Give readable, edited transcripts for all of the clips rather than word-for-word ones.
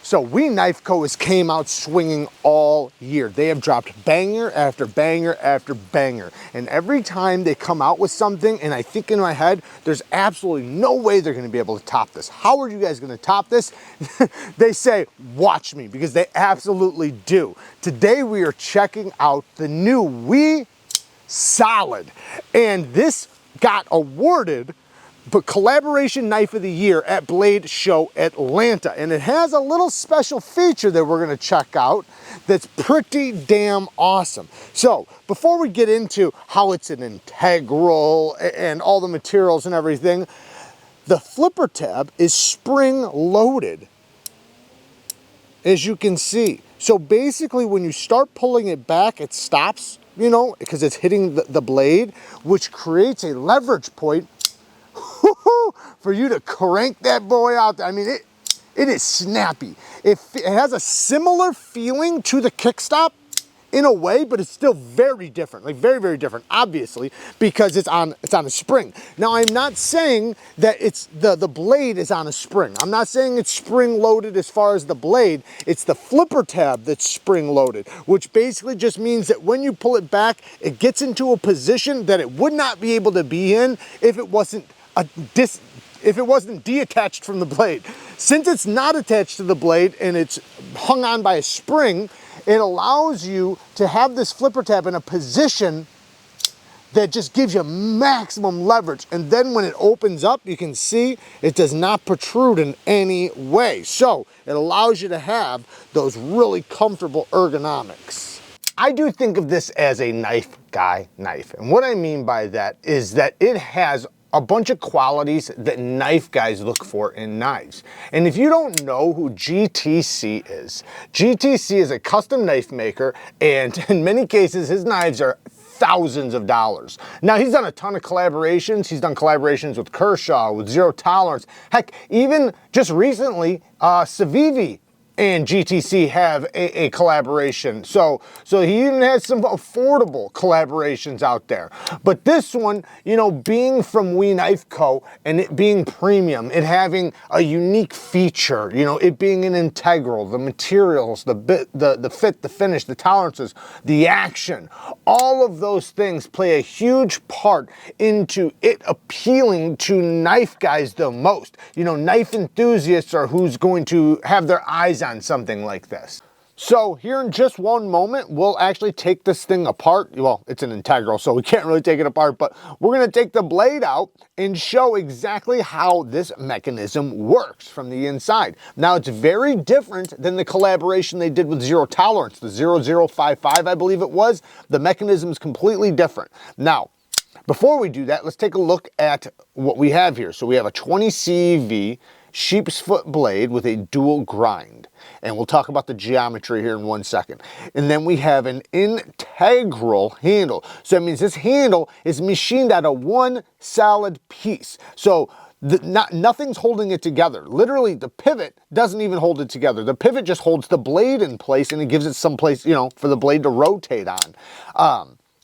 So We Knife Co. has came out swinging all year. They have dropped banger after banger after banger. And every time they come out with something, and I think in my head, there's absolutely no way they're gonna be able to top this. How are you guys gonna top this? They say, watch me, because they absolutely do. Today we are checking out the new We Solid. And this got awarded but Collaboration Knife of the Year at Blade Show Atlanta. And it has a little special feature that we're gonna check out that's pretty damn awesome. So before we get into how it's an integral and all the materials and everything, the flipper tab is spring loaded, as you can see. So basically when you start pulling it back, it stops, you know, because it's hitting the blade, which creates a leverage point for you to crank that boy out there. I mean, it is snappy. It has a similar feeling to the kickstop in a way, but it's still very different, like very, very different, obviously, because it's on a spring. Now, I'm not saying that it's the blade is on a spring. I'm not saying it's spring loaded as far as the blade. It's the flipper tab that's spring loaded, which basically just means that when you pull it back, it gets into a position that it would not be able to be in if it wasn't detached from the blade. Since it's not attached to the blade and it's hung on by a spring, it allows you to have this flipper tab in a position that just gives you maximum leverage. And then when it opens up, you can see it does not protrude in any way. So it allows you to have those really comfortable ergonomics. I do think of this as a knife guy knife. And what I mean by that is that it has a bunch of qualities that knife guys look for in knives. And if you don't know who GTC is a custom knife maker, and in many cases, his knives are thousands of dollars. Now, he's done a ton of collaborations. He's done collaborations with Kershaw, with Zero Tolerance. Heck, even just recently, CIVIVI and GTC have a collaboration. So he even has some affordable collaborations out there. But this one, you know, being from We Knife Co. and it being premium, it having a unique feature, you know, it being an integral, the materials, the fit, the finish, the tolerances, the action, all of those things play a huge part into it appealing to knife guys the most. You know, knife enthusiasts are who's going to have their eyes on something like this. So here in just one moment, we'll actually take this thing apart. Well, it's an integral, so we can't really take it apart, but we're gonna take the blade out and show exactly how this mechanism works from the inside. Now, it's very different than the collaboration they did with Zero Tolerance, the 0055, I believe it was. The mechanism is completely different. Now, before we do that, let's take a look at what we have here. So we have a 20 CEV sheep's foot blade with a dual grind. And we'll talk about the geometry here in 1 second. And then we have an integral handle. So that means this handle is machined out of one solid piece. So nothing's holding it together. Literally, the pivot doesn't even hold it together. The pivot just holds the blade in place and it gives it some place, you know, for the blade to rotate on.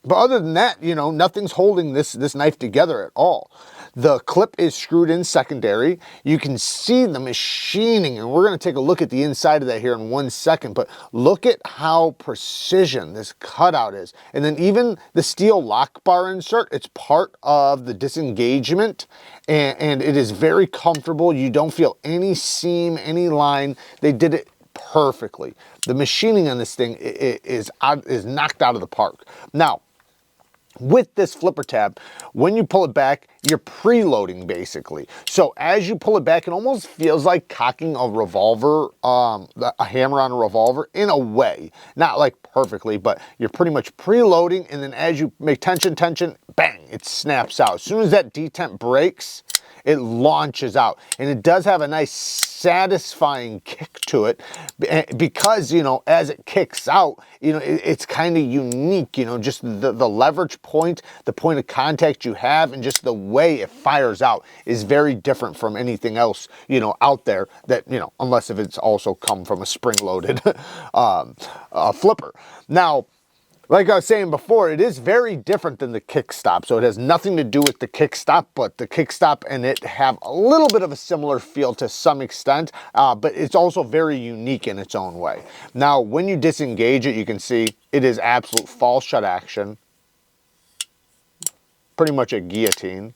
But other than that, you know, nothing's holding this knife together at all. The clip is screwed in secondary. You can see the machining, and we're gonna take a look at the inside of that here in 1 second, but look at how precision this cutout is. And then even the steel lock bar insert, it's part of the disengagement, and it is very comfortable. You don't feel any seam, any line. They did it perfectly. The machining on this thing is knocked out of the park. Now, with this flipper tab, when you pull it back, you're preloading basically. So as you pull it back, it almost feels like cocking a revolver, a hammer on a revolver in a way. Not like perfectly, but you're pretty much preloading, and then as you make tension, bang, it snaps out. As soon as that detent breaks, it launches out. And it does have a nice satisfying kick to it because, you know, as it kicks out, you know, it's kind of unique, you know, just the leverage point, the point of contact you have, and just the way it fires out is very different from anything else, you know, out there that, you know, unless if it's also come from a spring-loaded flipper. Now, Like I was saying before, it is very different than the kickstop. So it has nothing to do with the kickstop, but the kickstop and it have a little bit of a similar feel to some extent, but it's also very unique in its own way. Now, when you disengage it, you can see it is absolute fall shut action. Pretty much a guillotine.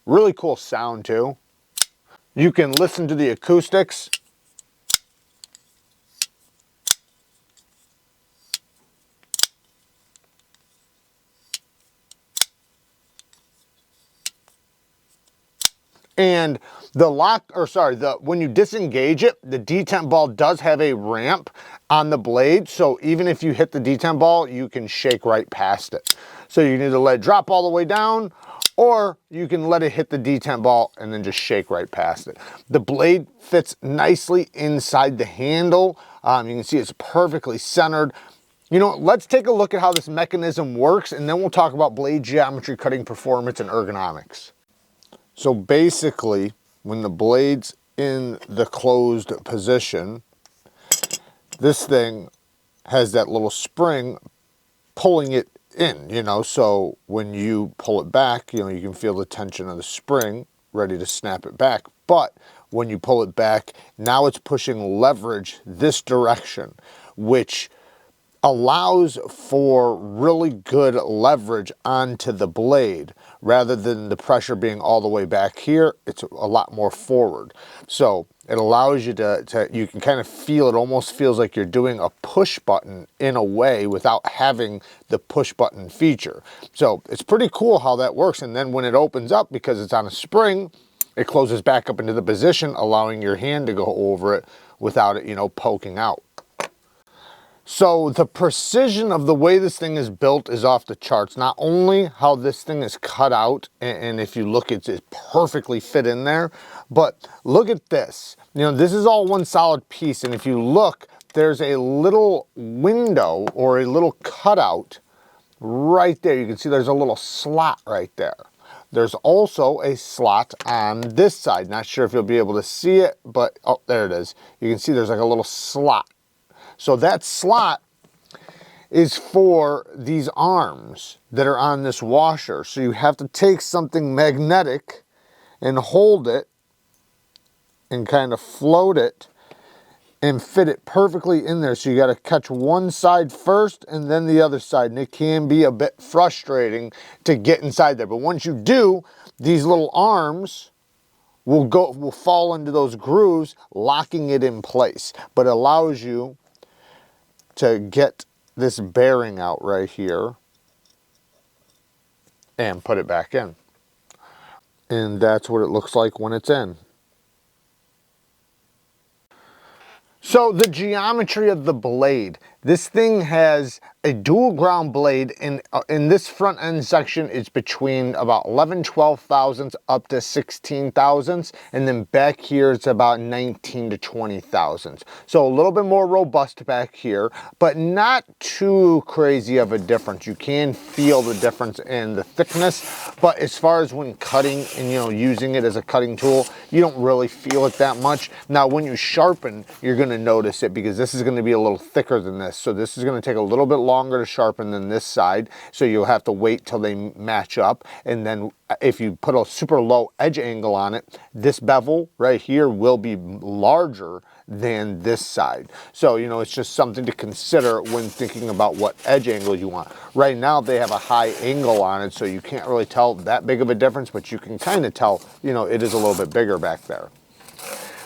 Really cool sound too. You can listen to the acoustics. And the when you disengage it, the detent ball does have a ramp on the blade. So even if you hit the detent ball, you can shake right past it. So you can either let it drop all the way down, or you can let it hit the detent ball and then just shake right past it. The blade fits nicely inside the handle. You can see it's perfectly centered. You know, let's take a look at how this mechanism works, and then we'll talk about blade geometry, cutting performance, and ergonomics. So basically, when the blade's in the closed position, this thing has that little spring pulling it in, you know, so when you pull it back, you know, you can feel the tension of the spring ready to snap it back. But when you pull it back, now it's pushing leverage this direction, which allows for really good leverage onto the blade. Rather than the pressure being all the way back here, it's a lot more forward. So it allows you you can kind of feel, it almost feels like you're doing a push button in a way without having the push button feature. So it's pretty cool how that works. And then when it opens up, because it's on a spring, it closes back up into the position, allowing your hand to go over it without it, you know, poking out. So the precision of the way this thing is built is off the charts. Not only how this thing is cut out, and if you look, it's perfectly fit in there, but look at this. You know, this is all one solid piece, and if you look, there's a little window or a little cutout right there. You can see there's a little slot right there. There's also a slot on this side. Not sure if you'll be able to see it, but oh, there it is. You can see there's like a little slot. So that slot is for these arms that are on this washer. So you have to take something magnetic and hold it and kind of float it and fit it perfectly in there. So you got to catch one side first and then the other side. And it can be a bit frustrating to get inside there. But once you do, these little arms will fall into those grooves, locking it in place. But it allows you to get this bearing out right here and put it back in. And that's what it looks like when it's in. So the geometry of the blade. This thing has a dual ground blade, and in this front end section it's between about 11-12 thousandths up to 16 thousandths, and then back here it's about 19 to 20 thousandths. So a little bit more robust back here, but not too crazy of a difference. You can feel the difference in the thickness, but as far as when cutting and, you know, using it as a cutting tool, you don't really feel it that much. Now when you sharpen, you're going to notice it, because this is going to be a little thicker than this. So this is going to take a little bit longer to sharpen than this side. So you'll have to wait till they match up. And then if you put a super low edge angle on it, this bevel right here will be larger than this side. So, you know, it's just something to consider when thinking about what edge angle you want. Right now they have a high angle on it, so you can't really tell that big of a difference, but you can kind of tell, you know, it is a little bit bigger back there.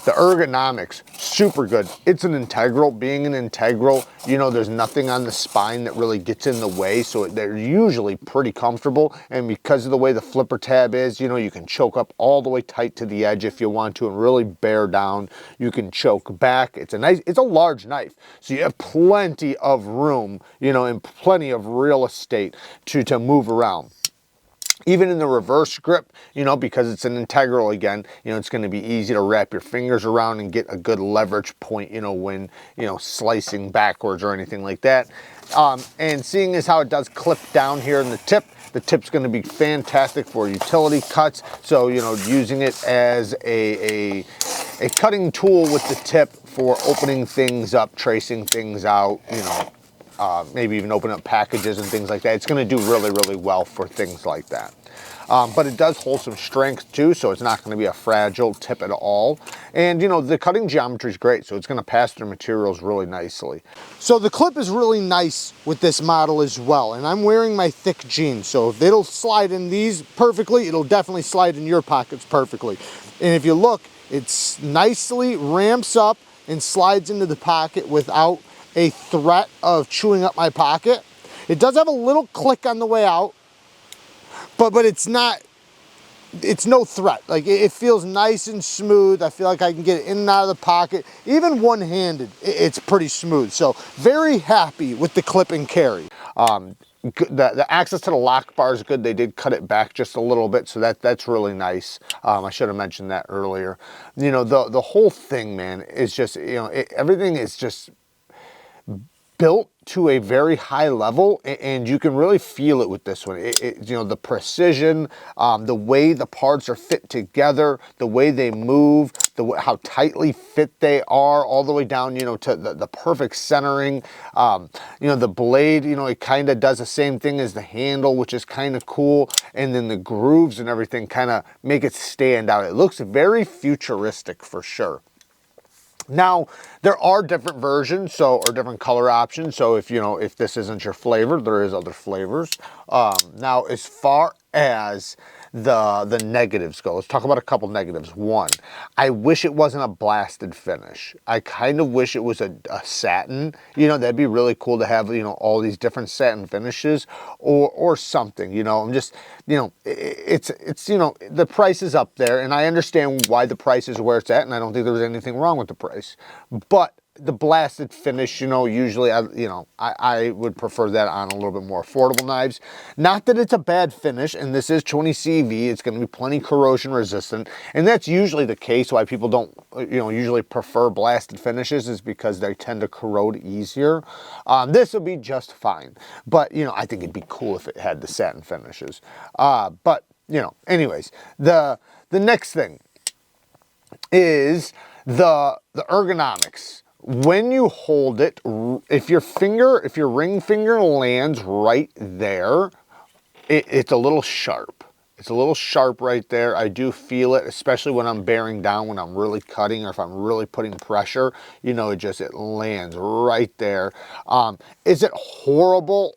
The ergonomics, super good. It's an integral. Being an integral, you know, there's nothing on the spine that really gets in the way, so they're usually pretty comfortable. And because of the way the flipper tab is, you know, you can choke up all the way tight to the edge if you want to and really bear down. You can choke back. It's a large knife, so you have plenty of room, you know, and plenty of real estate to move around. Even in the reverse grip, you know, because it's an integral again, you know, it's going to be easy to wrap your fingers around and get a good leverage point, you know, when, you know, slicing backwards or anything like that. And seeing as how it does clip down here in the tip's going to be fantastic for utility cuts. So, you know, using it as a cutting tool with the tip for opening things up, tracing things out, you know, maybe even open up packages and things like that. It's going to do really, really well for things like that. But it does hold some strength too, so it's not going to be a fragile tip at all. And you know, the cutting geometry is great, so it's going to pass through materials really nicely. So the clip is really nice with this model as well, and I'm wearing my thick jeans, so if it'll slide in these perfectly, it'll definitely slide in your pockets perfectly. And if you look, it's nicely ramps up and slides into the pocket without a threat of chewing up my pocket. It does have a little click on the way out, but it's not, it's no threat. Like it feels nice and smooth. I feel like I can get it in and out of the pocket. Even one-handed, it's pretty smooth. So very happy with the clip and carry. The access to the lock bar is good. They did cut it back just a little bit, so that's really nice. I should have mentioned that earlier. You know, the whole thing, man, is just, you know, everything is just built to a very high level, and you can really feel it with this one. You know, the precision, the way the parts are fit together, the way they move, how tightly fit they are, all the way down, you know, to the perfect centering. You know, the blade, you know, it kind of does the same thing as the handle, which is kind of cool. And then the grooves and everything kind of make it stand out. It looks very futuristic for sure. Now, there are different versions, or different color options. So if, you know, if this isn't your flavor, there is other flavors. Now, as far as the negatives go, let's talk about a couple negatives. One, I wish it wasn't a blasted finish. I kind of wish it was a satin. You know, that'd be really cool to have, you know, all these different satin finishes or something, you know. I'm just, you know, it's you know, the price is up there, and I understand why the price is where it's at, and I don't think there was anything wrong with the price. But the blasted finish, you know, usually, I would prefer that on a little bit more affordable knives. Not that it's a bad finish, and this is 20 CV, it's going to be plenty corrosion resistant, and that's usually the case why people don't, you know, usually prefer blasted finishes, is because they tend to corrode easier. This would be just fine, but, you know, I think it'd be cool if it had the satin finishes. But, you know, anyways, the next thing is the ergonomics. When you hold it, if your ring finger lands right there, it's a little sharp. It's a little sharp right there. I do feel it, especially when I'm bearing down, when I'm really cutting, or if I'm really putting pressure, you know, it lands right there. Is it horrible?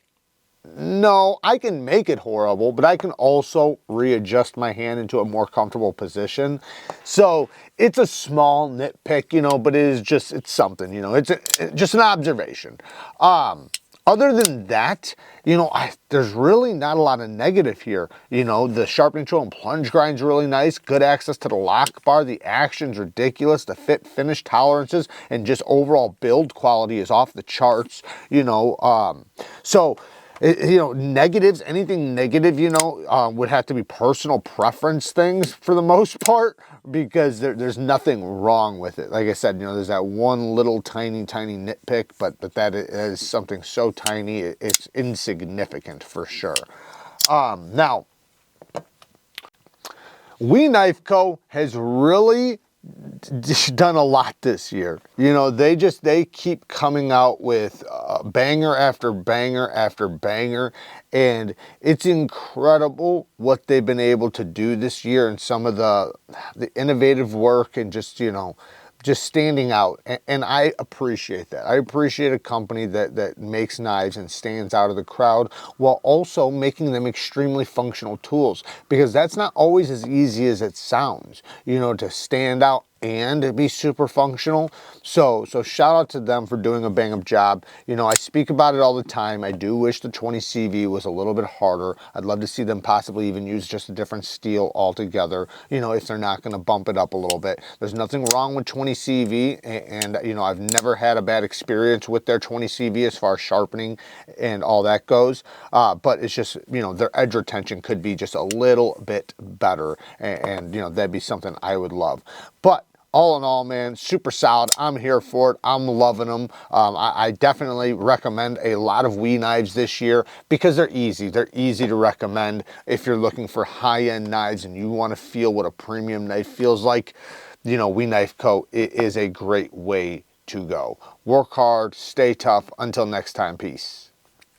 No, I can make it horrible, but I can also readjust my hand into a more comfortable position. So it's a small nitpick, you know, but it's something, you know, it's just an observation. Other than that, you know, there's really not a lot of negative here. You know, the sharpening tool and plunge grind's really nice. Good access to the lock bar. The action's ridiculous. The fit finish tolerances and just overall build quality is off the charts, you know. So, you know, negatives, anything negative, you know, would have to be personal preference things for the most part, because there's nothing wrong with it. Like I said, you know, there's that one little tiny nitpick, but that is something so tiny, it's insignificant for sure. Now, We Knife Co. has really done a lot this year. You know, they keep coming out with banger after banger after banger, and it's incredible what they've been able to do this year, and some of the innovative work, and just, you know, just standing out. And I appreciate that. I appreciate a company that makes knives and stands out of the crowd, while also making them extremely functional tools, because that's not always as easy as it sounds, you know, to stand out and to be super functional. So shout out to them for doing a bang up job. You know, I speak about it all the time. I do wish the 20 CV was a little bit harder. I'd love to see them possibly even use just a different steel altogether, you know, if they're not going to bump it up a little bit. There's nothing wrong with 20 CV, and you know, I've never had a bad experience with their 20 CV as far as sharpening and all that goes. But it's just, you know, their edge retention could be just a little bit better, and you know, that'd be something I would love. But all in all, man, super solid. I'm here for it. I'm loving them. I definitely recommend a lot of WE knives this year because they're easy. They're easy to recommend if you're looking for high-end knives and you want to feel what a premium knife feels like. You know, WE Knife Co. is a great way to go. Work hard, stay tough. Until next time, peace.